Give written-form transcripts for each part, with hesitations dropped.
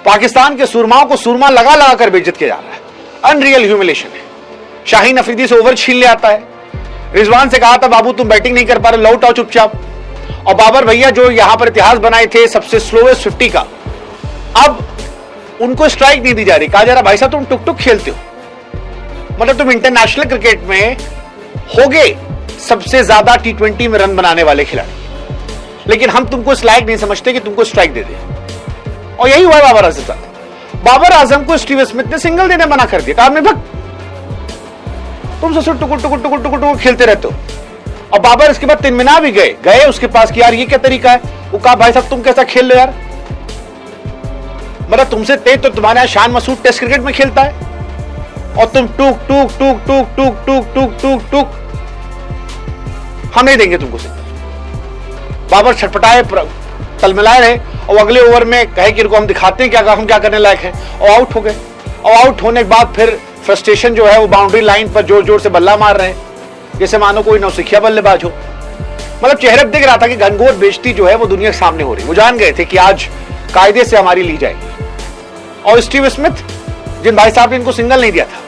पाकिस्तान के सुरमाओं को सुरमा लगा लगा कर बेइज्जत किया जा रहा है। अनरियल ह्यूमिलेशन है। शाहीन अफरीदी से ओवर छीन ले आता है। रिजवान से कहा था बाबू तुम बैटिंग नहीं कर पा रहे, लौट आओ चुपचाप। और बाबर भैया जो यहां पर इतिहास बनाए थे सबसे स्लोएस्ट 50 का, अब उनको स्ट्राइक नहीं दी जा रही। कहा जा रहा भाई साहब तुम टुक टुक खेलते हो, मतलब तुम इंटरनेशनल क्रिकेट में होगे सबसे ज्यादा T20 में रन बनाने वाले खिलाड़ी, लेकिन हम तुमको इस लायक नहीं समझते कि तुमको स्ट्राइक दे दे। और यही हुआ बाबर आजम साथ। बाबर आजम को स्टीव स्मिथ ने सिंगल देने मना कर दिया। कहा भग तुम ससुर टुकुर टुकुर टुकुर टुकुर टुकुर खेलते रहते हो। और बाबर इसके बाद 3 महीना भी गए उसके पास कि यार ये क्या तरीका है। वो कहा भाई साहब तुम कैसा खेल लो यार, मतलब तुमसे तेज तो तुम्हारे यहां शान मसूद टेस्ट क्रिकेट में खेलता है और तुम टूक टूक टूक टूक टूक टूक टूक टूक टूक, हम नहीं देंगे तुमको सिंगल। बाबर छटपटाए तलमिलाए रहे और अगले ओवर में कहे कि इनको हम दिखाते हैं क्या हम क्या करने लायक हैं, और आउट हो गए। और आउट होने के बाद फिर फ्रस्ट्रेशन जो है वो बाउंड्री लाइन पर जोर जोर से बल्ला मार रहे हैं जैसे मानो कोई नौसिखिया बल्लेबाज हो। मतलब चेहरे दिख रहा था कि घनघोर बेइज्जती जो है वो दुनिया के सामने हो रही। वो जान गए थे कि आज कायदे से हमारी ली जाएगी। और स्टीव स्मिथ जिन भाई साहब ने इनको सिंगल नहीं दिया था,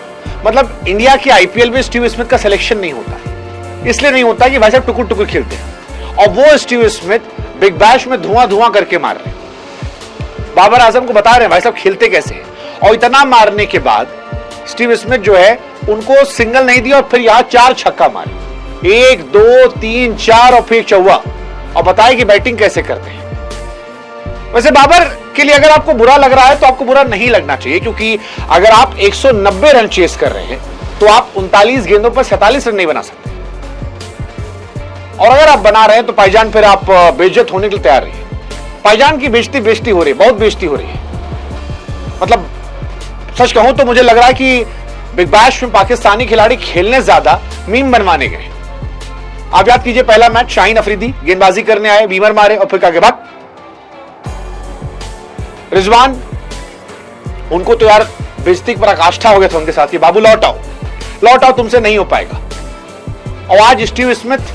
मतलब इंडिया की आईपीएल में स्टीव स्मिथ का सिलेक्शन नहीं होता है, इसलिए नहीं होता कि भाई साहब टुकुर टुकुर खेलते हैं। और वो स्टीव स्मिथ बिग बैश में धुआं धुआं करके मार रहे हैं। बाबर आजम को बता रहे हैं भाई साहब खेलते कैसे हैं। और इतना मारने के बाद स्टीव स्मिथ जो है उनको सिंगल नहीं दिया और फिर यहां 4 छक्का मारे, 1 2 3 4 और फिर चौवा, और बताए कि बैटिंग कैसे करते हैं। वैसे बाबर के लिए अगर आपको बुरा लग रहा है तो आपको बुरा नहीं लगना चाहिए, क्योंकि अगर आप 190 रन चेस कर रहे हैं तो आप 39 गेंदों पर 47 रन नहीं बना सकते। और अगर आप बना रहे हैं तो भाईजान फिर आप बेइज्जत होने के लिए तैयार रहिए। भाईजान की बेइज्जती हो रही है, बहुत बेइज्जती हो रही है। मतलब सच कहूं तो मुझे लग रहा है कि बिग बैश में पाकिस्तानी खिलाड़ी खेलने ज्यादा मीम बनवाने गए। आप याद कीजिए पहला मैच शाहीन अफरीदी गेंदबाजी करने आए, बीमर मारे और फिर कहा भाग। रिजवान उनको तो यार बेइज्जती पर आकाष्ठा हो गया था उनके साथ कि बाबू लौट आओ तुमसे नहीं हो पाएगा। और आज स्टीव स्मिथ,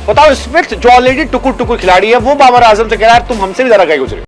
बताओ स्मिथ जो ऑलरेडी टुकुर टुकुर खिलाड़ी है, वो बाबर आजम से कह रहा है तुम हमसे भी ज्यादा गए गुजरे।